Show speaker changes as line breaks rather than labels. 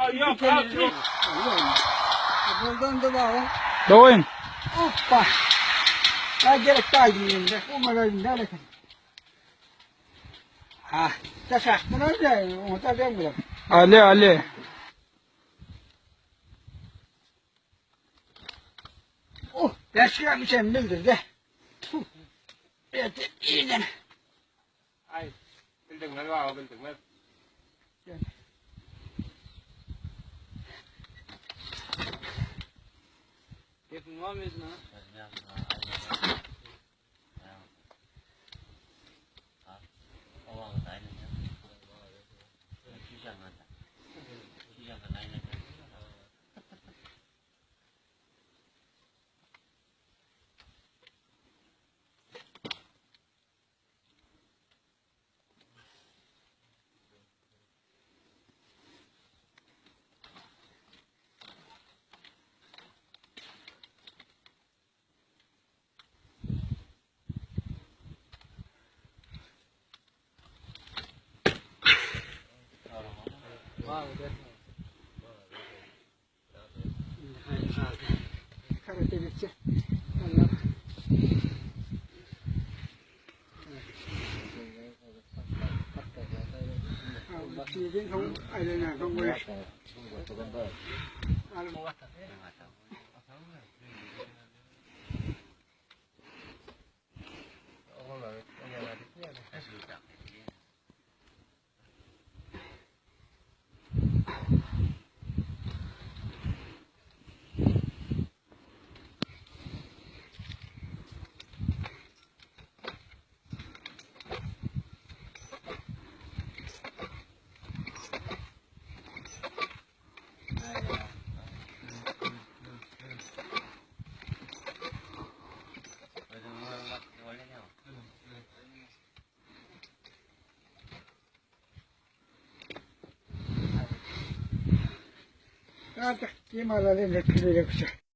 Yok abi.
Buradan da var.
Doğayım.
Hoppa. Ya gerek daha gideyim. Umarım ne alakası. Ha. Taşaktın önce. Onu da ben bırak.
Ali Ali.
Oh. Yaşayamışım bildir de. Evet. İyiden.
Ay. Bildin mi var? Bildin mi? Yapın var mıyız lan?
Karate geçecek. Allah. Şeyden không ailene không böyle. Artık kim alalım ne kılıyor